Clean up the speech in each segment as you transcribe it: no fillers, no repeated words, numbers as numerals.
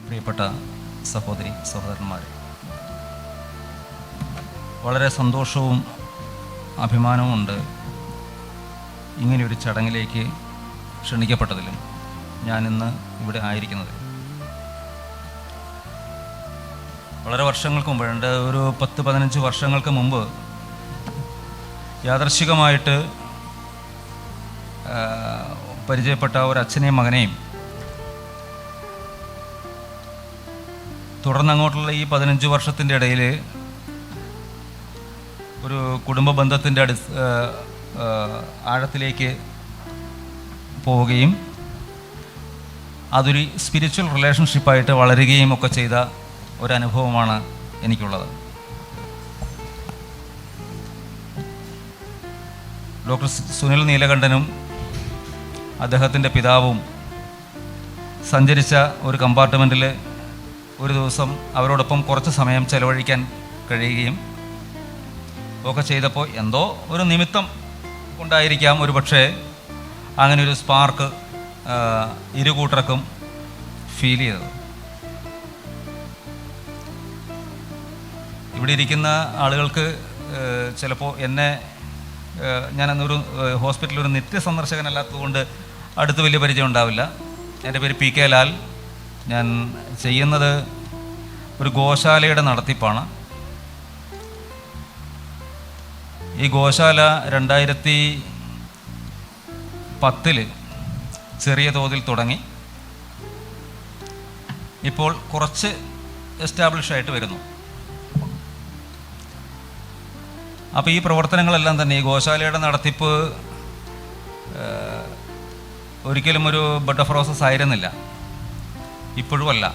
പ്രിയപ്പെട്ട സഹോദരി സഹോദരന്മാരെ, വളരെ സന്തോഷവും അഭിമാനവുമുണ്ട് ഇങ്ങനെയൊരു ചടങ്ങിലേക്ക് ക്ഷണിക്കപ്പെട്ടതിലും ഞാനിന്ന് ഇവിടെ ആയിരിക്കുന്നത്. വളരെ വർഷങ്ങൾക്ക് മുമ്പ്, ഒരു 10-15 വർഷങ്ങൾക്ക് മുമ്പ് യാദൃശ്ചികമായിട്ട് പരിചയപ്പെട്ട ഒരു അച്ഛനെയും മകനെയും തുടർന്നങ്ങോട്ടുള്ള ഈ 15 വർഷത്തിൻ്റെ ഇടയിൽ ഒരു കുടുംബ ബന്ധത്തിൻ്റെ ആഴത്തിലേക്ക് പോവുകയും അതൊരു സ്പിരിച്വൽ റിലേഷൻഷിപ്പായിട്ട് വളരുകയും ഒക്കെ ചെയ്ത ഒരനുഭവമാണ് എനിക്കുള്ളത്. ഡോക്ടർ സുനിൽ നീലകണ്ഠനും അദ്ദേഹത്തിൻ്റെ പിതാവും സഞ്ചരിച്ച ഒരു കമ്പാർട്ട്മെൻറ്റിൽ ഒരു ദിവസം അവരോടൊപ്പം കുറച്ച് സമയം ചെലവഴിക്കാൻ കഴിയുകയും ഒക്കെ ചെയ്തപ്പോൾ എന്തോ ഒരു നിമിത്തം കൊണ്ടായിരിക്കാം ഒരു പക്ഷേ അങ്ങനെ ഒരു സ്പാർക്ക് ഇരു കൂട്ടർക്കും ഫീൽ ചെയ്തത്. ഇവിടെ ഇരിക്കുന്ന ആളുകൾക്ക് ചിലപ്പോൾ എന്നെ, ഞാനന്നൊരു ഹോസ്പിറ്റലിൽ ഒരു നിത്യ സന്ദർശകനല്ലാത്തതുകൊണ്ട് അടുത്ത് വലിയ പരിചയം ഉണ്ടാവില്ല. എൻ്റെ പേര് PK ലാൽ. ഞാൻ ചെയ്യുന്നത് ഒരു ഗോശാലയുടെ നടത്തിപ്പാണ്. ഈ ഗോശാല 2010 ചെറിയ തോതിൽ തുടങ്ങി. ഇപ്പോൾ കുറച്ച് എസ്റ്റാബ്ലിഷ് ആയിട്ട് വരുന്നു. അപ്പോൾ ഈ പ്രവർത്തനങ്ങളെല്ലാം തന്നെ, ഈ ഗോശാലയുടെ നടത്തിപ്പ് ഒരിക്കലും ഒരു ബഡ് ഓഫ് റോസസ് ആയിരുന്നില്ല, ഇപ്പോഴും അല്ല.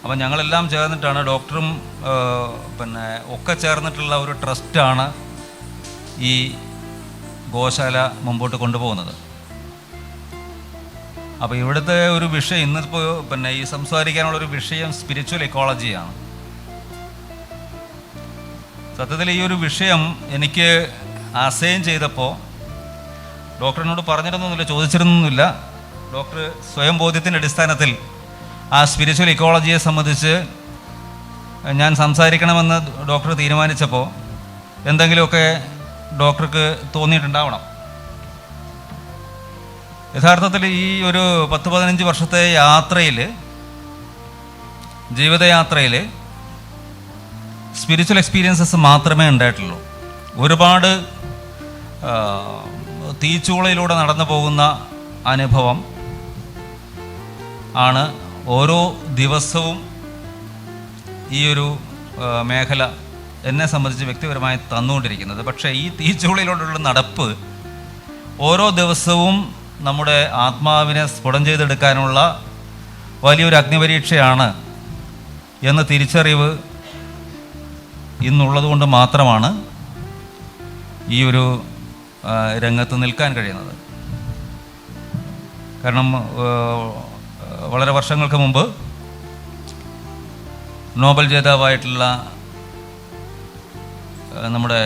അപ്പം ഞങ്ങളെല്ലാം ചേർന്നിട്ടാണ്, ഡോക്ടറും ഒക്കെ ചേർന്നിട്ടുള്ള ഒരു ട്രസ്റ്റാണ് ഈ ഗോശാല മുമ്പോട്ട് കൊണ്ടുപോകുന്നത്. അപ്പോൾ ഇവിടുത്തെ ഒരു വിഷയം ഇന്നിപ്പോൾ ഈ സംസാരിക്കാനുള്ളൊരു വിഷയം സ്പിരിച്വൽ ഇക്കോളജിയാണ്. സത്യത്തിൽ ഈ ഒരു വിഷയം എനിക്ക് അസൈൻ ചെയ്തപ്പോൾ ഡോക്ടറിനോട് പറഞ്ഞിരുന്നൊന്നുമില്ല, ചോദിച്ചിരുന്നൊന്നുമില്ല. ഡോക്ടർ സ്വയം ബോധ്യത്തിൻ്റെ അടിസ്ഥാനത്തിൽ ആ സ്പിരിച്വൽ ഇക്കോളജിയെ സംബന്ധിച്ച് ഞാൻ സംസാരിക്കണമെന്ന് ഡോക്ടർ തീരുമാനിച്ചപ്പോൾ എന്തെങ്കിലുമൊക്കെ ഡോക്ടർക്ക് തോന്നിയിട്ടുണ്ടാവണം. യഥാർത്ഥത്തിൽ ഈ ഒരു 10-15 വർഷത്തെ യാത്രയിൽ, ജീവിതയാത്രയിൽ സ്പിരിച്വൽ എക്സ്പീരിയൻസസ് മാത്രമേ ഉണ്ടായിട്ടുള്ളൂ. ഒരുപാട് തീച്ചൂളയിലൂടെ നടന്നു പോകുന്ന അനുഭവം ആണ് ഓരോ ദിവസവും ഈ ഒരു മേഖല എന്നെ സംബന്ധിച്ച് വ്യക്തിപരമായി തന്നുകൊണ്ടിരിക്കുന്നത്. പക്ഷേ ഈ തീച്ചൂളയിലൂടെയുള്ള നടപ്പ് ഓരോ ദിവസവും നമ്മുടെ ആത്മാവിനെ സ്ഫുടം ചെയ്തെടുക്കാനുള്ള വലിയൊരു അഗ്നിപരീക്ഷയാണ് എന്ന തിരിച്ചറിവ് ഇന്നുള്ളത് കൊണ്ട് മാത്രമാണ് ഈ ഒരു രംഗത്ത് നിൽക്കാൻ കഴിയുന്നത്. കാരണം വളരെ വർഷങ്ങൾക്ക് മുമ്പ് നോബൽ ജേതാവായിട്ടുള്ള നമ്മുടെ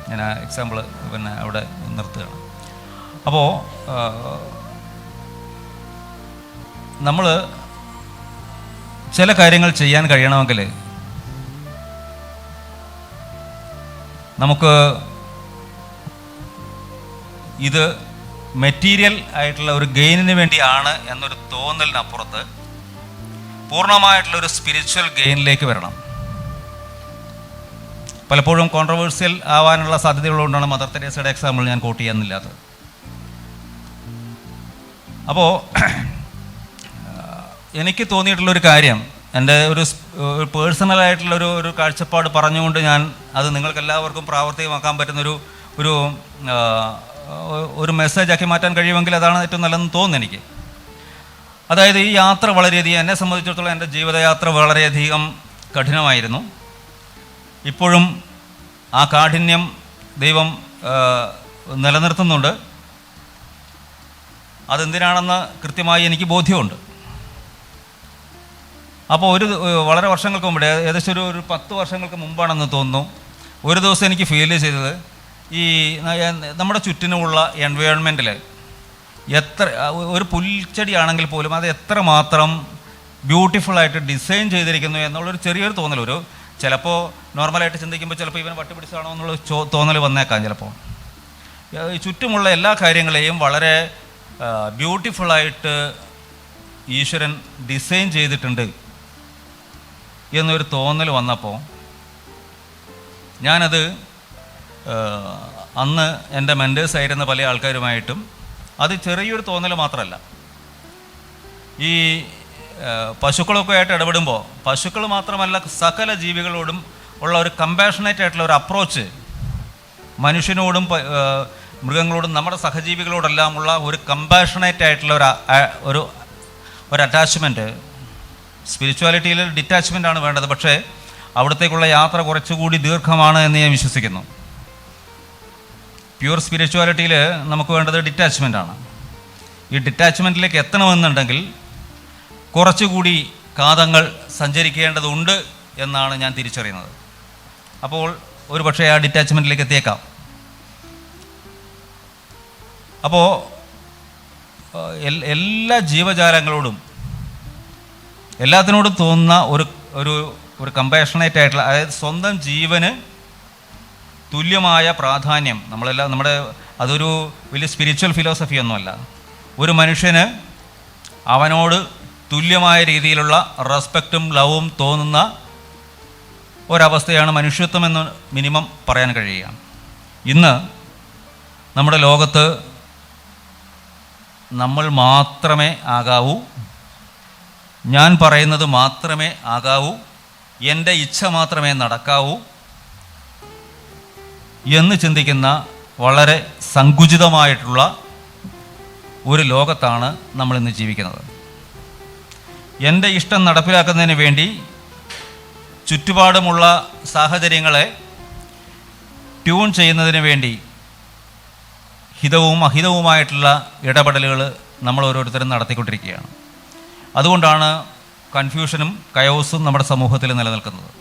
ഞാൻ ആ എക്സാമ്പിൾ അവിടെ നിർത്തുകയാണ്. അപ്പോൾ നമ്മൾ ചില കാര്യങ്ങൾ ചെയ്യാൻ കഴിയണമെങ്കിൽ നമുക്ക് ഇത് മെറ്റീരിയൽ ആയിട്ടുള്ള ഒരു ഗെയിനിന് വേണ്ടിയാണ് എന്നൊരു തോന്നലിനപ്പുറത്ത് പൂർണ്ണമായിട്ടുള്ളൊരു സ്പിരിച്വൽ ഗെയിനിലേക്ക് വരണം. പലപ്പോഴും കോൺട്രവേഴ്സ്യൽ ആവാനുള്ള സാധ്യതകളുകൊണ്ടാണ് മദർ തെരേസയുടെ എക്സാമ്പിൾ ഞാൻ കോട്ട് ചെയ്യാനില്ലാത്തത്. അപ്പോൾ എനിക്ക് തോന്നിയിട്ടുള്ളൊരു കാര്യം, എൻ്റെ ഒരു പേഴ്സണലായിട്ടുള്ളൊരു കാഴ്ചപ്പാട് പറഞ്ഞുകൊണ്ട് ഞാൻ അത് നിങ്ങൾക്കെല്ലാവർക്കും പ്രാവർത്തികമാക്കാൻ പറ്റുന്നൊരു ഒരു മെസ്സേജാക്കി മാറ്റാൻ കഴിയുമെങ്കിൽ അതാണ് ഏറ്റവും നല്ലതെന്ന് തോന്നുന്നു എനിക്ക്. അതായത് ഈ യാത്ര വളരെയധികം, എന്നെ സംബന്ധിച്ചിടത്തോളം എൻ്റെ ജീവിതയാത്ര വളരെയധികം കഠിനമായിരുന്നു. ഇപ്പോഴും ആ കാഠിന്യം ദൈവം നിലനിർത്തുന്നുണ്ട്. അതെന്തിനാണെന്ന് കൃത്യമായി എനിക്ക് ബോധ്യമുണ്ട്. അപ്പോൾ വളരെ വർഷങ്ങൾക്ക് മുമ്പ്, ഏകദേശം ഒരു 10 വർഷങ്ങൾക്ക് മുമ്പാണെന്ന് തോന്നുന്നു, ഒരു ദിവസം എനിക്ക് ഫീൽ ചെയ്തത് ഈ നമ്മുടെ ചുറ്റിനുമുള്ള എൻവയോൺമെൻറ്റിൽ ഒരു പുൽച്ചെടിയാണെങ്കിൽ പോലും അത് എത്രമാത്രം ബ്യൂട്ടിഫുള്ളായിട്ട് ഡിസൈൻ ചെയ്തിരിക്കുന്നു എന്നുള്ളൊരു ചെറിയൊരു തോന്നൽ, ചിലപ്പോൾ നോർമലായിട്ട് ചിന്തിക്കുമ്പോൾ ചിലപ്പോൾ ഇവൻ വട്ടുപിടിച്ചാണോ എന്നുള്ള തോന്നൽ വന്നേക്കാം. ചിലപ്പോൾ ചുറ്റുമുള്ള എല്ലാ കാര്യങ്ങളെയും വളരെ ബ്യൂട്ടിഫുള്ളായിട്ട് ഈശ്വരൻ ഡിസൈൻ ചെയ്തിട്ടുണ്ട് എന്നൊരു തോന്നൽ വന്നപ്പോൾ ഞാനത് അന്ന് എൻ്റെ മെൻറ്റേഴ്സായിരുന്ന പല ആൾക്കാരുമായിട്ടും, അത് ചെറിയൊരു തോന്നൽ മാത്രമല്ല, ഈ പശുക്കളൊക്കെ ആയിട്ട് ഇടപെടുമ്പോൾ പശുക്കൾ മാത്രമല്ല സകല ജീവികളോടും ഉള്ള ഒരു കമ്പാഷനേറ്റ് ആയിട്ടുള്ള ഒരു അപ്രോച്ച്, മനുഷ്യനോടും മൃഗങ്ങളോടും നമ്മുടെ സഹജീവികളോടെല്ലാം ഉള്ള ഒരു കമ്പാഷനേറ്റ് ആയിട്ടുള്ള ഒരു അറ്റാച്ച്മെൻറ്റ്. സ്പിരിച്വാലിറ്റിയിൽ ഡിറ്റാച്ച്മെൻ്റ് ആണ് വേണ്ടത്, പക്ഷേ അവിടത്തേക്കുള്ള യാത്ര കുറച്ചുകൂടി ദീർഘമാണ് എന്ന് ഞാൻ വിശ്വസിക്കുന്നു. പ്യൂർ സ്പിരിച്വാലിറ്റിയിൽ നമുക്ക് വേണ്ടത് ഡിറ്റാച്ച്മെൻ്റ് ആണ്. ഈ ഡിറ്റാച്ച്മെൻറ്റിലേക്ക് എത്തണമെന്നുണ്ടെങ്കിൽ കുറച്ചുകൂടി കാതങ്ങൾ സഞ്ചരിക്കേണ്ടതുണ്ട് എന്നാണ് ഞാൻ തിരിച്ചറിയുന്നത്. അപ്പോൾ ഒരു പക്ഷേ ആ ഡിറ്റാച്ച്മെൻറ്റിലേക്ക് എത്തിയേക്കാം. അപ്പോൾ എല്ലാ ജീവജാലങ്ങളോടും എല്ലാത്തിനോടും തോന്നുന്ന ഒരു കമ്പാഷനേറ്റ് ആയിട്ടുള്ള, അതായത് സ്വന്തം ജീവന് തുല്യമായ പ്രാധാന്യം, അതൊരു വലിയ സ്പിരിച്വൽ ഫിലോസഫി ഒന്നുമല്ല. ഒരു മനുഷ്യന് അവനോട് തുല്യമായ രീതിയിലുള്ള റെസ്പെക്റ്റും ലവും തോന്നുന്ന ഒരവസ്ഥയാണ് മനുഷ്യത്വം എന്ന് മിനിമം പറയാൻ കഴിയുക. ഇന്ന് നമ്മുടെ ലോകത്ത് നമ്മൾ മാത്രമേ ആകാവൂ, ഞാൻ പറയുന്നത് മാത്രമേ ആകാവൂ, എൻ്റെ ഇച്ഛ മാത്രമേ നടക്കാവൂ എന്ന് ചിന്തിക്കുന്ന വളരെ സങ്കുചിതമായിട്ടുള്ള ഒരു ലോകത്താണ് നമ്മളിന്ന് ജീവിക്കുന്നത്. എൻ്റെ ഇഷ്ടം നടപ്പിലാക്കുന്നതിന് വേണ്ടി ചുറ്റുപാടുമുള്ള സാഹചര്യങ്ങളെ ട്യൂൺ ചെയ്യുന്നതിന് വേണ്ടി ഹിതവും അഹിതവുമായിട്ടുള്ള ഇടപെടലുകൾ നമ്മൾ ഓരോരുത്തരും നടത്തിക്കൊണ്ടിരിക്കുകയാണ്. അതുകൊണ്ടാണ് കൺഫ്യൂഷനും കയോസും നമ്മുടെ സമൂഹത്തിൽ നിലനിൽക്കുന്നത്.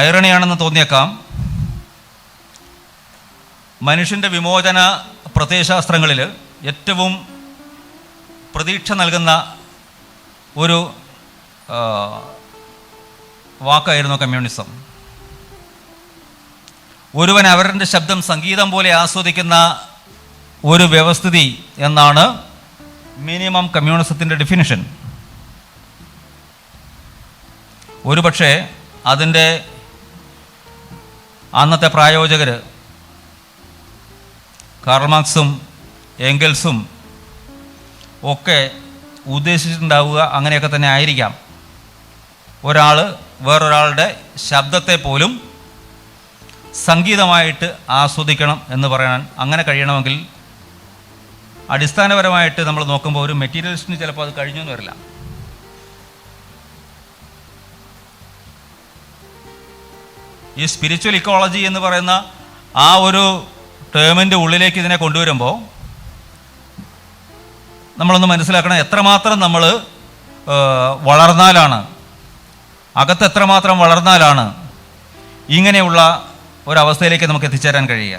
ഐറണിയാണെന്ന് തോന്നിയേക്കാം, മനുഷ്യൻ്റെ വിമോചന പ്രത്യയശാസ്ത്രങ്ങളിൽ ഏറ്റവും പ്രതീക്ഷ നൽകുന്ന ഒരു വാക്കായിരുന്നു കമ്മ്യൂണിസം. ഒരുവൻ അവരുടെ ശബ്ദം സംഗീതം പോലെ ആസ്വദിക്കുന്ന ഒരു വ്യവസ്ഥിതി എന്നാണ് മിനിമം കമ്മ്യൂണിസത്തിൻ്റെ ഡെഫിനിഷൻ. ഒരുപക്ഷെ അതിൻ്റെ അന്നത്തെ പ്രായോജകർ കാർൾ മാർക്സും എംഗൽസും ഒക്കെ ഉദ്ദേശിച്ചിട്ടുണ്ടാവുക അങ്ങനെയൊക്കെ തന്നെ ആയിരിക്കാം. ഒരാൾ വേറൊരാളുടെ ശബ്ദത്തെ പോലും സംഗീതമായിട്ട് ആസ്വദിക്കണം എന്ന് പറയാൻ അങ്ങനെ കഴിയണമെങ്കിൽ അടിസ്ഥാനപരമായിട്ട് നമ്മൾ നോക്കുമ്പോൾ ഒരു മെറ്റീരിയലിസ്റ്റിന് ചിലപ്പോൾ അത് കഴിഞ്ഞു എന്ന് വരില്ല. ഈ സ്പിരിച്വൽ ഇക്കോളജി എന്ന് പറയുന്ന ആ ഒരു ടേമിൻ്റെ ഉള്ളിലേക്ക് ഇതിനെ കൊണ്ടുവരുമ്പോൾ നമ്മളൊന്ന് മനസ്സിലാക്കണം, എത്രമാത്രം നമ്മൾ വളർന്നാലാണ്, അകത്ത് എത്രമാത്രം വളർന്നാലാണ് ഇങ്ങനെയുള്ള ഒരവസ്ഥയിലേക്ക് നമുക്ക് എത്തിച്ചേരാൻ കഴിയുക.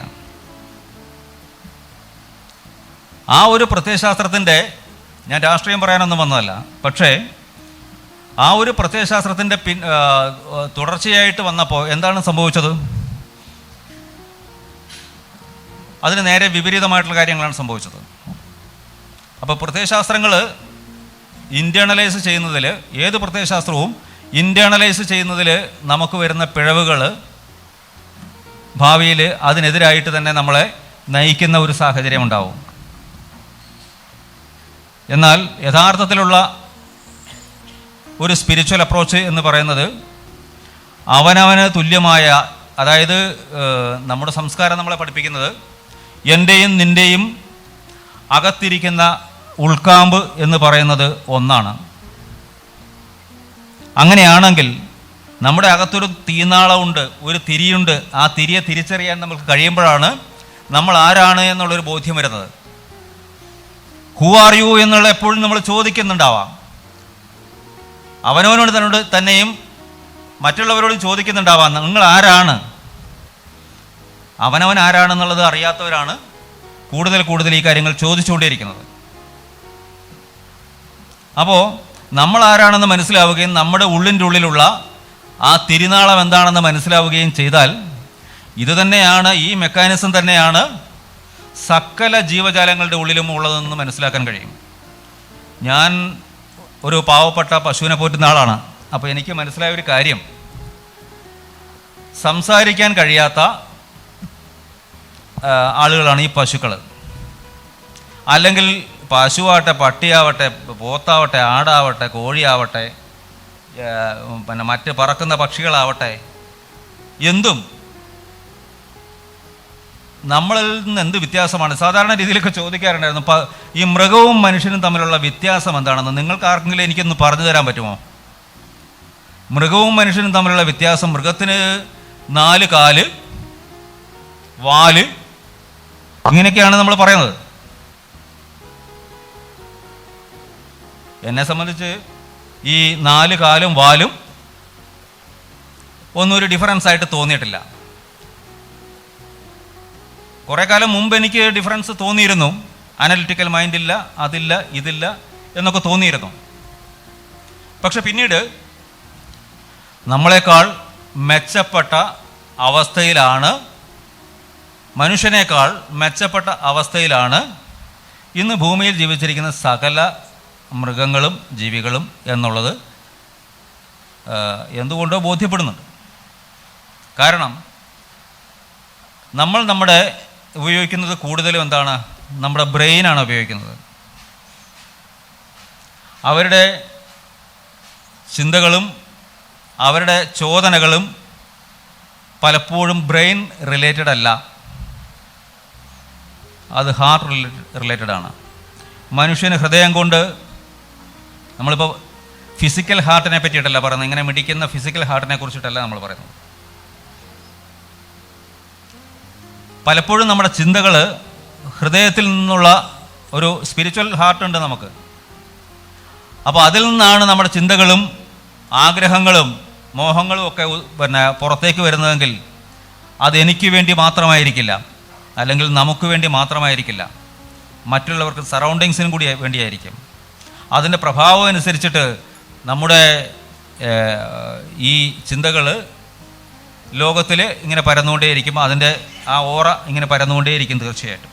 ആ ഒരു പ്രത്യയശാസ്ത്രത്തിൻ്റെ, ഞാൻ രാഷ്ട്രീയം പറയാനൊന്നും വന്നതല്ല, പക്ഷേ ആ ഒരു പ്രത്യയശാസ്ത്രത്തിൻ്റെ തുടർച്ചയായിട്ട് വന്നപ്പോൾ എന്താണ് സംഭവിച്ചത്? അതിന് നേരെ വിപരീതമായിട്ടുള്ള കാര്യങ്ങളാണ് സംഭവിച്ചത്. അപ്പോൾ പ്രത്യയശാസ്ത്രങ്ങൾ ഇൻറ്റേർണലൈസ് ചെയ്യുന്നതിൽ, ഏത് പ്രത്യയശാസ്ത്രവും ഇൻറ്റേർണലൈസ് ചെയ്യുന്നതിൽ നമുക്ക് വരുന്ന പിഴവുകൾ ഭാവിയിൽ അതിനെതിരായിട്ട് തന്നെ നമ്മളെ നയിക്കുന്ന ഒരു സാഹചര്യം ഉണ്ടാവും. എന്നാൽ യഥാർത്ഥത്തിലുള്ള ഒരു സ്പിരിച്വൽ അപ്രോച്ച് എന്ന് പറയുന്നത് അവനവന് തുല്യമായ, അതായത് നമ്മുടെ സംസ്കാരം നമ്മളെ പഠിപ്പിക്കുന്നത് എൻ്റെയും നിൻ്റെയും അകത്തിരിക്കുന്ന ഉൾക്കാമ്പ് എന്ന് പറയുന്നത് ഒന്നാണ്. അങ്ങനെയാണെങ്കിൽ നമ്മുടെ അകത്തൊരു തീനാളമുണ്ട്, ഒരു തിരിയുണ്ട്. ആ തിരിയെ തിരിച്ചറിയാൻ നമുക്ക് കഴിയുമ്പോഴാണ് നമ്മൾ ആരാണ് എന്നുള്ളൊരു ബോധ്യം വരുന്നത്. ഹൂ ആർ യു എന്നുള്ള എപ്പോഴും നമ്മൾ ചോദിക്കുന്നുണ്ടാവാം. അവനവനോട് തന്നെയും മറ്റുള്ളവരോട് ചോദിക്കുന്നുണ്ടാവാം, നിങ്ങൾ ആരാണ്? അവനവൻ ആരാണെന്നുള്ളത് അറിയാത്തവരാണ് കൂടുതൽ ഈ കാര്യങ്ങൾ ചോദിച്ചുകൊണ്ടേയിരിക്കുന്നത്. അപ്പോൾ നമ്മൾ ആരാണെന്ന് മനസ്സിലാവുകയും നമ്മുടെ ഉള്ളിൻ്റെ ഉള്ളിലുള്ള ആ തിരുനാളം എന്താണെന്ന് മനസ്സിലാവുകയും ചെയ്താൽ ഇത് തന്നെയാണ്, ഈ മെക്കാനിസം തന്നെയാണ് സകല ജീവജാലങ്ങളുടെ ഉള്ളിലും ഉള്ളതെന്ന് മനസ്സിലാക്കാൻ കഴിയും. ഞാൻ ഒരു പാവപ്പെട്ട പശുവിനെ പോറ്റുന്ന ആളാണ്. അപ്പോൾ എനിക്ക് മനസ്സിലായ ഒരു കാര്യം, സംസാരിക്കാൻ കഴിയാത്ത ആളുകളാണ് ഈ പശുക്കൾ. അല്ലെങ്കിൽ പശുവാവട്ടെ, പട്ടിയാവട്ടെ, പോത്താവട്ടെ, ആടാവട്ടെ, കോഴിയാവട്ടെ, പിന്നെ മറ്റ് പറക്കുന്ന പക്ഷികളാവട്ടെ, എന്തും നമ്മളിൽ നിന്ന് എന്ത് വ്യത്യാസമാണ്? സാധാരണ രീതിയിലൊക്കെ ചോദിക്കാറുണ്ടായിരുന്നു, ഈ മൃഗവും മനുഷ്യനും തമ്മിലുള്ള വ്യത്യാസം എന്താണെന്ന് നിങ്ങൾക്ക് ആർക്കെങ്കിലും എനിക്കൊന്ന് പറഞ്ഞു തരാൻ പറ്റുമോ? മൃഗവും മനുഷ്യനും തമ്മിലുള്ള വ്യത്യാസം, മൃഗത്തിന് 4 കാല്, വാല്, ഇങ്ങനെയൊക്കെയാണ് നമ്മൾ പറയുന്നത്. എന്നെ സംബന്ധിച്ച് ഈ 4 കാലും വാലും ഒന്നും ഒരു ഡിഫറൻസ് ആയിട്ട് തോന്നിയിട്ടില്ല. കുറേ കാലം മുമ്പ് എനിക്ക് ഡിഫറൻസ് തോന്നിയിരുന്നു. അനലിറ്റിക്കൽ മൈൻഡില്ല, അതില്ല, ഇതില്ല എന്നൊക്കെ തോന്നിയിരുന്നു. പക്ഷെ പിന്നീട് നമ്മളെക്കാൾ മെച്ചപ്പെട്ട അവസ്ഥയിലാണ്, മനുഷ്യനേക്കാൾ മെച്ചപ്പെട്ട അവസ്ഥയിലാണ് ഇന്ന് ഭൂമിയിൽ ജീവിച്ചിരിക്കുന്ന സകല മൃഗങ്ങളും ജീവികളും എന്നുള്ളത് എന്തുകൊണ്ടോ ബോധ്യപ്പെടുന്നുണ്ട്. കാരണം നമ്മൾ ഉപയോഗിക്കുന്നത് കൂടുതലും എന്താണ്? നമ്മുടെ ബ്രെയിനാണ് ഉപയോഗിക്കുന്നത്. അവരുടെ ചിന്തകളും അവരുടെ ചോദനകളും പലപ്പോഴും ബ്രെയിൻ റിലേറ്റഡ് അല്ല, അത് ഹാർട്ട് റിലേറ്റഡ് ആണ്. മനുഷ്യന് ഹൃദയം കൊണ്ട്, നമ്മളിപ്പോൾ ഫിസിക്കൽ ഹാർട്ടിനെ പറ്റിയിട്ടല്ല പറയുന്നത്, ഇങ്ങനെ മിടിക്കുന്ന ഫിസിക്കൽ ഹാർട്ടിനെ കുറിച്ചിട്ടല്ല നമ്മൾ പറയുന്നത്. പലപ്പോഴും നമ്മുടെ ചിന്തകൾ ഹൃദയത്തിൽ നിന്നുള്ള ഒരു സ്പിരിച്വൽ ഹാർട്ടുണ്ട് നമുക്ക്. അപ്പോൾ അതിൽ നിന്നാണ് നമ്മുടെ ചിന്തകളും ആഗ്രഹങ്ങളും മോഹങ്ങളും ഒക്കെ പുറത്തേക്ക് വരുന്നതെങ്കിൽ അതെനിക്ക് വേണ്ടി മാത്രമായിരിക്കില്ല, അല്ലെങ്കിൽ നമുക്ക് വേണ്ടി മാത്രമായിരിക്കില്ല, മറ്റുള്ളവർക്ക്, സറൗണ്ടിങ്സിനും കൂടി വേണ്ടിയായിരിക്കും. അതിൻ്റെ പ്രഭാവം അനുസരിച്ചിട്ട് നമ്മുടെ ഈ ചിന്തകൾ ലോകത്തിൽ ഇങ്ങനെ പരന്നുകൊണ്ടേയിരിക്കും, അതിൻ്റെ ആ ഓറ ഇങ്ങനെ പരന്നുകൊണ്ടേയിരിക്കും തീർച്ചയായിട്ടും.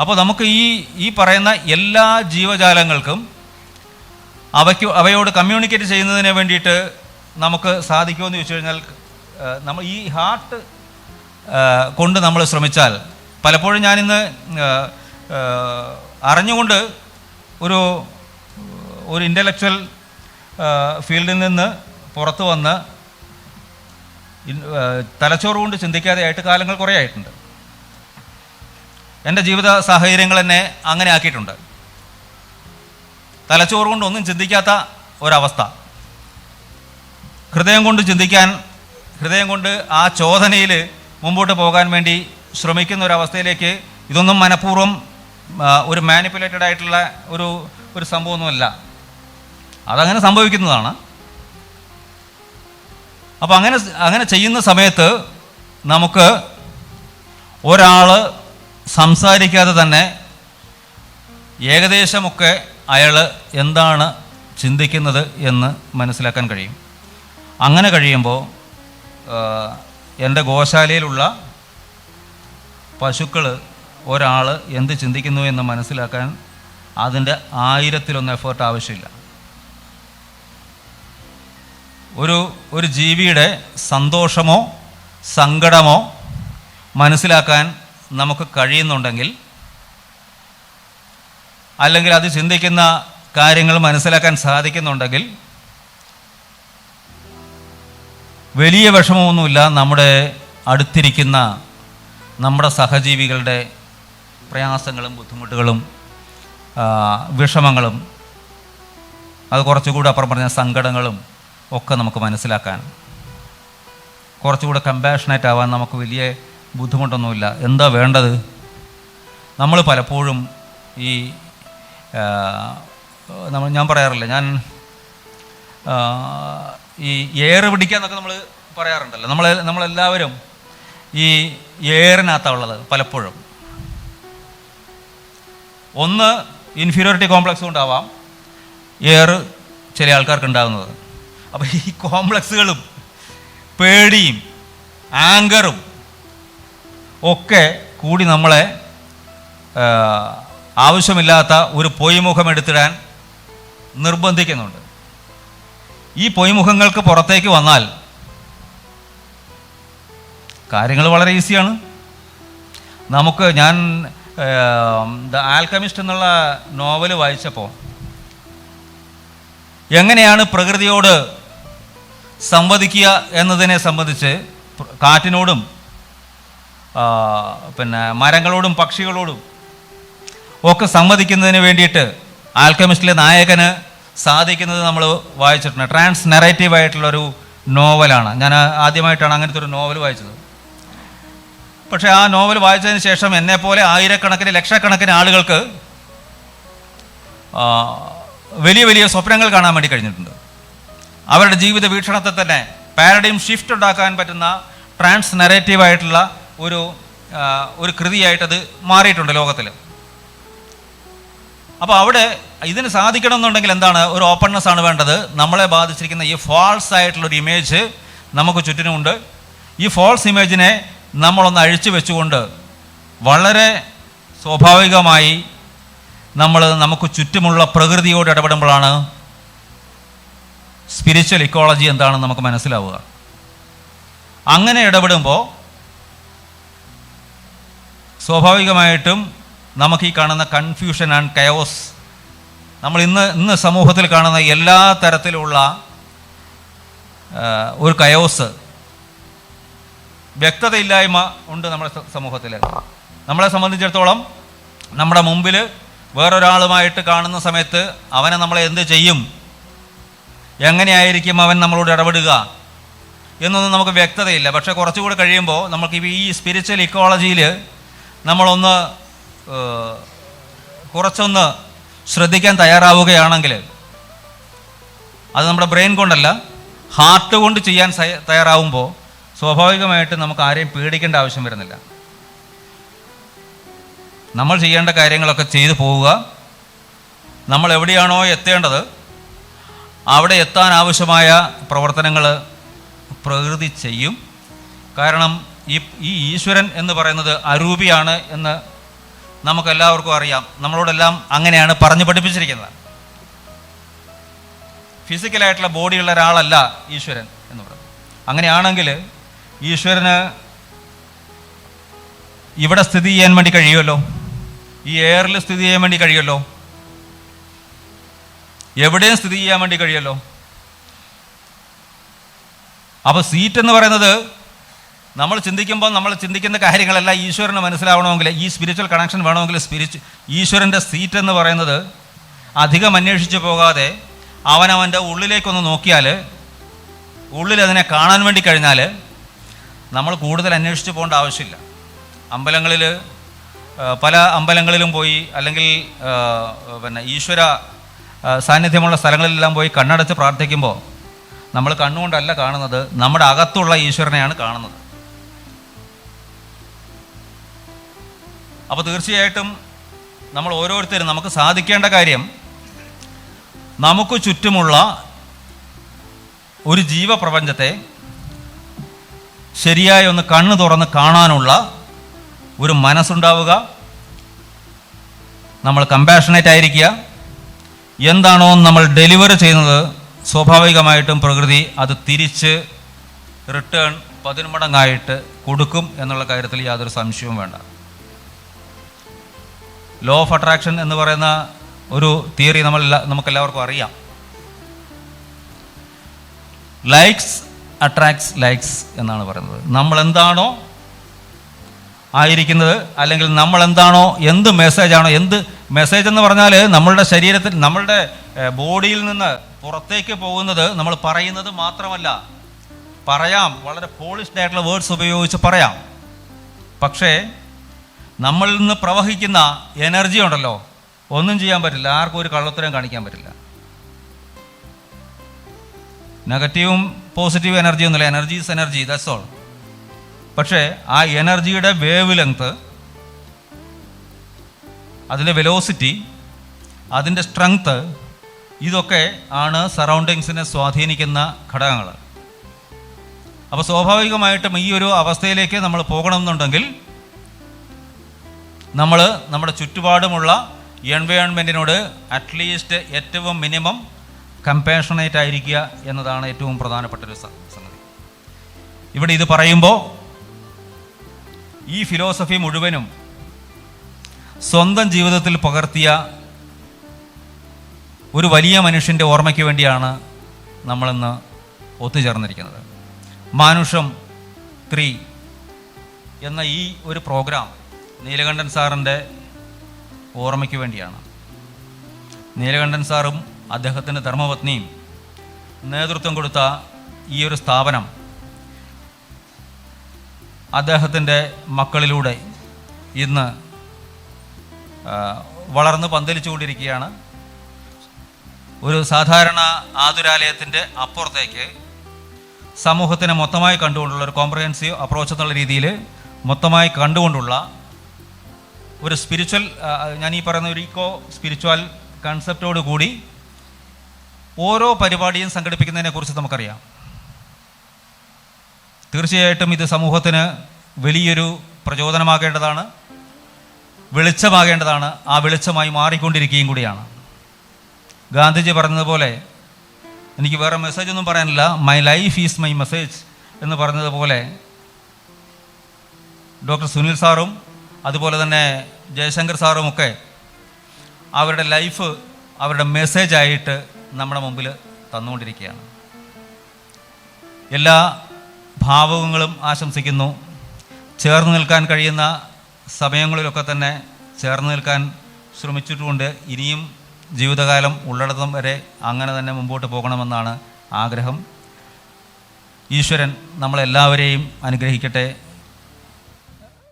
അപ്പോൾ നമുക്ക് ഈ പറയുന്ന എല്ലാ ജീവജാലങ്ങൾക്കും അവയോട് കമ്മ്യൂണിക്കേറ്റ് ചെയ്യുന്നതിന് വേണ്ടിയിട്ട് നമുക്ക് സാധിക്കുമെന്ന് ചോദിച്ചു കഴിഞ്ഞാൽ, നമ്മൾ ഈ ഹാർട്ട് കൊണ്ട് നമ്മൾ ശ്രമിച്ചാൽ, പലപ്പോഴും ഞാനിന്ന് അറിഞ്ഞുകൊണ്ട് ഒരു ഇൻ്റലക്ച്വൽ ഫീൽഡിൽ നിന്ന് പുറത്തു വന്ന് തലച്ചോറ് കൊണ്ട് ചിന്തിക്കാതെ ആയിട്ട് കാലങ്ങൾ കുറേ ആയിട്ടുണ്ട്. എൻ്റെ ജീവിത സാഹചര്യങ്ങൾ എന്നെ അങ്ങനെ ആക്കിയിട്ടുണ്ട്. തലച്ചോറ് കൊണ്ട് ഒന്നും ചിന്തിക്കാത്ത ഒരവസ്ഥ, ഹൃദയം കൊണ്ട് ചിന്തിക്കാൻ, ഹൃദയം കൊണ്ട് ആ ചോദനയിൽ മുമ്പോട്ട് പോകാൻ വേണ്ടി ശ്രമിക്കുന്ന ഒരവസ്ഥയിലേക്ക്, ഇതൊന്നും മനഃപൂർവ്വം ഒരു മാനിപ്പുലേറ്റഡ് ആയിട്ടുള്ള ഒരു സംഭവമൊന്നുമല്ല, അതങ്ങനെ സംഭവിക്കുന്നതാണ്. അപ്പോൾ അങ്ങനെ ചെയ്യുന്ന സമയത്ത് നമുക്ക് ഒരാൾ സംസാരിക്കാതെ തന്നെ ഏകദേശമൊക്കെ അയാൾ എന്താണ് ചിന്തിക്കുന്നത് എന്ന് മനസ്സിലാക്കാൻ കഴിയും. അങ്ങനെ കഴിയുമ്പോൾ എൻ്റെ ഗോശാലയിലുള്ള പശുക്കൾ ഒരാൾ എന്ത് ചിന്തിക്കുന്നു എന്ന് മനസ്സിലാക്കാൻ അതിൻ്റെ 1000-1 എഫേർട്ട് ആവശ്യമില്ല. ഒരു ജീവിയുടെ സന്തോഷമോ സങ്കടമോ മനസ്സിലാക്കാൻ നമുക്ക് കഴിയുന്നുണ്ടെങ്കിൽ, അല്ലെങ്കിൽ അത് ചിന്തിക്കുന്ന കാര്യങ്ങൾ മനസ്സിലാക്കാൻ സാധിക്കുന്നുണ്ടെങ്കിൽ, വലിയ വിഷമമൊന്നുമില്ല നമ്മുടെ അടുത്തിരിക്കുന്ന നമ്മുടെ സഹജീവികളുടെ പ്രയാസങ്ങളും ബുദ്ധിമുട്ടുകളും വിഷമങ്ങളും, അത് കുറച്ചുകൂടി അപ്പുറം പറഞ്ഞ സങ്കടങ്ങളും ഒക്കെ നമുക്ക് മനസ്സിലാക്കാൻ, കുറച്ചുകൂടെ കമ്പാഷനേറ്റ് ആവാൻ നമുക്ക് വലിയ ബുദ്ധിമുട്ടൊന്നുമില്ല. എന്താ വേണ്ടത്? നമ്മൾ പലപ്പോഴും ഞാൻ പറയാറില്ല, ഞാൻ ഈ എയർ പിടിക്കുക എന്നൊക്കെ നമ്മൾ പറയാറുണ്ടല്ലോ. നമ്മളെല്ലാവരും ഈ എയറിനകത്താണ് ഉള്ളത് പലപ്പോഴും. ഒന്ന് ഇൻഫീരിയോറിറ്റി കോംപ്ലക്സ് കൊണ്ടാവാം എയർ ചില ആൾക്കാർക്ക് ഉണ്ടാകുന്നത്. അപ്പോൾ ഈ കോംപ്ലക്സുകളും പേടിയും ആങ്കറും ഒക്കെ കൂടി നമ്മളെ ആവശ്യമില്ലാത്ത ഒരു പൊയ്മുഖം എടുത്തിടാൻ നിർബന്ധിക്കുന്നുണ്ട്. ഈ പൊയ്മുഖങ്ങൾക്ക് പുറത്തേക്ക് വന്നാൽ കാര്യങ്ങൾ വളരെ ഈസിയാണ്. ഞാൻ ദ ആൽക്കമിസ്റ്റ് എന്നുള്ള നോവൽ വായിച്ചപ്പോൾ എങ്ങനെയാണ് പ്രകൃതിയോട് സംവദിക്കുക എന്നതിനെ സംബന്ധിച്ച് കാറ്റിനോടും മരങ്ങളോടും പക്ഷികളോടും ഒക്കെ സംവദിക്കുന്നതിന് വേണ്ടിയിട്ട് ആൽക്കമിസ്റ്റിലെ നായകന് സാധിക്കുന്നത് നമ്മൾ വായിച്ചിട്ടുണ്ട്. ട്രാൻസ് നെറേറ്റീവ് ആയിട്ടുള്ളൊരു നോവലാണ്. ഞാൻ ആദ്യമായിട്ടാണ് അങ്ങനത്തെ ഒരു നോവൽ വായിച്ചത്. പക്ഷേ ആ നോവൽ വായിച്ചതിന് ശേഷം എന്നെപ്പോലെ ആയിരക്കണക്കിന് ലക്ഷക്കണക്കിന് ആളുകൾക്ക് വലിയ വലിയ സ്വപ്നങ്ങൾ കാണാൻ വേണ്ടി കഴിഞ്ഞിട്ടുണ്ട്. അവരുടെ ജീവിത വീക്ഷണത്തെ തന്നെ പാരഡൈം ഷിഫ്റ്റ് ഉണ്ടാക്കാൻ പറ്റുന്ന ട്രാൻസ് നെറേറ്റീവായിട്ടുള്ള ഒരു കൃതിയായിട്ടത് മാറിയിട്ടുണ്ട് ലോകത്തിൽ. അപ്പോൾ അവിടെ ഇതിന് സാധിക്കണം എന്നുണ്ടെങ്കിൽ എന്താണ്, ഒരു ഓപ്പൺനെസ് ആണ് വേണ്ടത്. നമ്മളെ ബാധിച്ചിരിക്കുന്ന ഈ ഫാൾസ് ആയിട്ടുള്ളൊരു ഇമേജ് നമുക്ക് ചുറ്റിനുമുണ്ട്. ഈ ഫാൾസ് ഇമേജിനെ നമ്മളൊന്ന് അഴിച്ചു വെച്ചുകൊണ്ട് വളരെ സ്വാഭാവികമായി നമുക്ക് ചുറ്റുമുള്ള പ്രകൃതിയോട് ഇടപെടുമ്പോഴാണ് സ്പിരിച്വൽ ഇക്കോളജി എന്താണെന്ന് നമുക്ക് മനസ്സിലാവുക. അങ്ങനെ ഇടപെടുമ്പോൾ സ്വാഭാവികമായിട്ടും നമുക്ക് ഈ കാണുന്ന കൺഫ്യൂഷൻ ആൻഡ് കയോസ്, നമ്മൾ ഇന്ന് സമൂഹത്തിൽ കാണുന്ന എല്ലാ തരത്തിലുള്ള ഒരു കയോസ്, വ്യക്തതയില്ലായ്മ ഉണ്ട് നമ്മുടെ സമൂഹത്തിൽ. നമ്മളെ സംബന്ധിച്ചിടത്തോളം നമ്മുടെ മുമ്പിൽ വേറൊരാളുമായിട്ട് കാണുന്ന സമയത്ത് അവനെ നമ്മളെ എന്ത് ചെയ്യും, എങ്ങനെയായിരിക്കും അവൻ നമ്മളോട് ഇടപെടുക എന്നൊന്നും നമുക്ക് വ്യക്തതയില്ല. പക്ഷേ കുറച്ചുകൂടി കഴിയുമ്പോൾ നമുക്ക് ഈ സ്പിരിച്വൽ ഇക്കോളജിയിൽ നമ്മളൊന്ന് കുറച്ചൊന്ന് ശ്രദ്ധിക്കാൻ തയ്യാറാവുകയാണെങ്കിൽ, അത് നമ്മുടെ ബ്രെയിൻ കൊണ്ടല്ല ഹാർട്ട് കൊണ്ട് ചെയ്യാൻ തയ്യാറാവുമ്പോൾ സ്വാഭാവികമായിട്ട് നമുക്ക് ആരെയും പേടിക്കേണ്ട ആവശ്യം വരുന്നില്ല. നമ്മൾ ചെയ്യേണ്ട കാര്യങ്ങളൊക്കെ ചെയ്തു പോവുക. നമ്മൾ എവിടെയാണോ എത്തേണ്ടത് അവിടെ എത്താൻ ആവശ്യമായ പ്രവർത്തനങ്ങൾ പ്രകൃതി ചെയ്യും. കാരണം ഈ ഈശ്വരൻ എന്ന് പറയുന്നത് അരൂപിയാണ് എന്ന് നമുക്കെല്ലാവർക്കും അറിയാം. നമ്മളോടെല്ലാം അങ്ങനെയാണ് പറഞ്ഞു പഠിപ്പിച്ചിരിക്കുന്നത്. ഫിസിക്കലായിട്ടുള്ള ബോഡിയുള്ള ഒരാളല്ല ഈശ്വരൻ എന്ന് പറയുന്നത്. അങ്ങനെയാണെങ്കിൽ ഈശ്വരന് ഇവിടെ സ്ഥിതി ചെയ്യാൻ വേണ്ടി കഴിയുമല്ലോ, ഈ എയറിൽ സ്ഥിതി ചെയ്യാൻ വേണ്ടി കഴിയുമല്ലോ, എവിടെയും സ്ഥിതി ചെയ്യാൻ വേണ്ടി കഴിയുമല്ലോ. അപ്പോൾ സീറ്റ് എന്ന് പറയുന്നത് നമ്മൾ ചിന്തിക്കുന്ന കാര്യങ്ങളെല്ലാം ഈശ്വരന് മനസ്സിലാവണമെങ്കിൽ, ഈ സ്പിരിച്വൽ കണക്ഷൻ വേണമെങ്കിൽ ഈശ്വരൻ്റെ സീറ്റ് എന്ന് പറയുന്നത് അധികം അന്വേഷിച്ച് പോകാതെ അവനവൻ്റെ ഉള്ളിലേക്കൊന്ന് നോക്കിയാൽ, ഉള്ളിൽ അതിനെ കാണാൻ വേണ്ടി കഴിഞ്ഞാൽ നമ്മൾ കൂടുതൽ അന്വേഷിച്ച് പോകേണ്ട ആവശ്യമില്ല. പല അമ്പലങ്ങളിലും പോയി, അല്ലെങ്കിൽ ഈശ്വര സാന്നിധ്യമുള്ള സ്ഥലങ്ങളിലെല്ലാം പോയി കണ്ണടച്ച് പ്രാർത്ഥിക്കുമ്പോൾ നമ്മൾ കണ്ണുകൊണ്ടല്ല കാണുന്നത്, നമ്മുടെ അകത്തുള്ള ഈശ്വരനെയാണ് കാണുന്നത്. അപ്പോൾ തീർച്ചയായിട്ടും നമ്മൾ ഓരോരുത്തരും നമുക്ക് സാധിക്കേണ്ട കാര്യം, നമുക്ക് ചുറ്റുമുള്ള ഒരു ജീവപ്രപഞ്ചത്തെ ശരിയായി ഒന്ന് കണ്ണ് തുറന്ന് കാണാനുള്ള ഒരു മനസ്സുണ്ടാവുക, നമ്മൾ കമ്പാഷനേറ്റ് ആയിരിക്കുക. എന്താണോ നമ്മൾ ഡെലിവർ ചെയ്യുന്നത് സ്വാഭാവികമായിട്ടും പ്രകൃതി അത് തിരിച്ച് റിട്ടേൺ 10 മടങ്ങായിട്ട് കൊടുക്കും എന്നുള്ള കാര്യത്തിൽ യാതൊരു സംശയവും വേണ്ട. ലോ ഓഫ് അട്രാക്ഷൻ എന്ന് പറയുന്ന ഒരു തിയറി നമുക്കെല്ലാവർക്കും അറിയാം. ലൈക്സ് അട്രാക്ട്സ് ലൈക്സ് എന്നാണ് പറയുന്നത്. നമ്മൾ എന്താണോ ആയിരിക്കുന്നത്, അല്ലെങ്കിൽ നമ്മൾ എന്താണോ, എന്ത് മെസ്സേജാണോ, എന്ത് മെസ്സേജ് എന്ന് പറഞ്ഞാൽ നമ്മളുടെ ശരീരത്തിൽ, നമ്മളുടെ ബോഡിയിൽ നിന്ന് പുറത്തേക്ക് പോകുന്നത് നമ്മൾ പറയുന്നത് മാത്രമല്ല. പറയാം, വളരെ പോളിഷ്ഡ് ആയിട്ടുള്ള വേർഡ്സ് ഉപയോഗിച്ച് പറയാം. പക്ഷേ നമ്മളിൽ നിന്ന് പ്രവഹിക്കുന്ന എനർജി ഉണ്ടല്ലോ, ഒന്നും ചെയ്യാൻ പറ്റില്ല, ആർക്കും ഒരു കള്ളത്തരം കാണിക്കാൻ പറ്റില്ല. നെഗറ്റീവും പോസിറ്റീവ് എനർജി ഒന്നുമില്ല, energy is energy, that's all. പക്ഷേ ആ എനർജിയുടെ വേവ് ലെങ്ത്, അതിൻ്റെ വെലോസിറ്റി, അതിൻ്റെ സ്ട്രെങ്ത്, ഇതൊക്കെ ആണ് സറൗണ്ടിങ്സിനെ സ്വാധീനിക്കുന്ന ഘടകങ്ങൾ. അപ്പോൾ സ്വാഭാവികമായിട്ടും ഈ ഒരു അവസ്ഥയിലേക്ക് നമ്മൾ പോകണമെന്നുണ്ടെങ്കിൽ നമ്മൾ നമ്മുടെ ചുറ്റുപാടുമുള്ള എൻവയോൺമെൻറ്റിനോട് അറ്റ്ലീസ്റ്റ് ഏറ്റവും മിനിമം കമ്പാഷനേറ്റ് ആയിരിക്കുക എന്നതാണ് ഏറ്റവും പ്രധാനപ്പെട്ടൊരു സംഗതി. ഇവിടെ ഇത് പറയുമ്പോൾ ഈ ഫിലോസഫി മുഴുവനും സ്വന്തം ജീവിതത്തിൽ പകർത്തിയ ഒരു വലിയ മനുഷ്യൻ്റെ ഓർമ്മയ്ക്ക് വേണ്ടിയാണ് നമ്മളിന്ന് ഒത്തുചേർന്നിരിക്കുന്നത്. മാനുഷം 3 എന്ന ഈ ഒരു പ്രോഗ്രാം നീലകണ്ഠൻ സാറിൻ്റെ ഓർമ്മയ്ക്ക് വേണ്ടിയാണ്. നീലകണ്ഠൻ സാറും അദ്ദേഹത്തിൻ്റെ ധർമ്മപത്നിയും നേതൃത്വം കൊടുത്ത ഈ ഒരു സ്ഥാപനം അദ്ദേഹത്തിൻ്റെ മക്കളിലൂടെ ഇന്ന് വളർന്ന് പന്തലിച്ചുകൊണ്ടിരിക്കുകയാണ്. ഒരു സാധാരണ ആതുരാലയത്തിൻ്റെ അപ്പുറത്തേക്ക് സമൂഹത്തിനെ മൊത്തമായി കണ്ടുകൊണ്ടുള്ള ഒരു കോംപ്രഹെൻസീവ് അപ്രോച്ച് എന്നുള്ള രീതിയിൽ മൊത്തമായി കണ്ടുകൊണ്ടുള്ള ഒരു സ്പിരിച്വൽ, ഞാൻ ഈ പറയുന്ന ഒരു ഈക്കോ സ്പിരിച്വൽ കൺസെപ്റ്റോട് കൂടി ഓരോ പരിപാടിയും സംഘടിപ്പിക്കുന്നതിനെക്കുറിച്ച് നമുക്കറിയാം. തീർച്ചയായിട്ടും ഇത് സമൂഹത്തിന് വലിയൊരു പ്രചോദനമാകേണ്ടതാണ്, വെളിച്ചമാകേണ്ടതാണ്, ആ വെളിച്ചമായി മാറിക്കൊണ്ടിരിക്കുകയും കൂടിയാണ്. ഗാന്ധിജി പറഞ്ഞതുപോലെ, എനിക്ക് വേറെ മെസ്സേജ് ഒന്നും പറയാനില്ല, my life is my message എന്ന് പറഞ്ഞതുപോലെ ഡോക്ടർ സുനിൽ സാറും അതുപോലെ തന്നെ ജയശങ്കർ സാറുമൊക്കെ അവരുടെ ലൈഫ് അവരുടെ മെസ്സേജായിട്ട് നമ്മുടെ മുമ്പിൽ തന്നുകൊണ്ടിരിക്കുകയാണ്. എല്ലാ ഭാവുകങ്ങളും ആശംസിക്കുന്നു. ചേർന്ന് നിൽക്കാൻ കഴിയുന്ന സമയങ്ങളിലൊക്കെ തന്നെ ചേർന്ന് നിൽക്കാൻ ശ്രമിച്ചിട്ടുമുണ്ട്. ഇനിയും ജീവിതകാലം ഉള്ളിടത്തും വരെ അങ്ങനെ തന്നെ മുമ്പോട്ട് പോകണമെന്നാണ് ആഗ്രഹം. ഈശ്വരൻ നമ്മളെല്ലാവരെയും അനുഗ്രഹിക്കട്ടെ.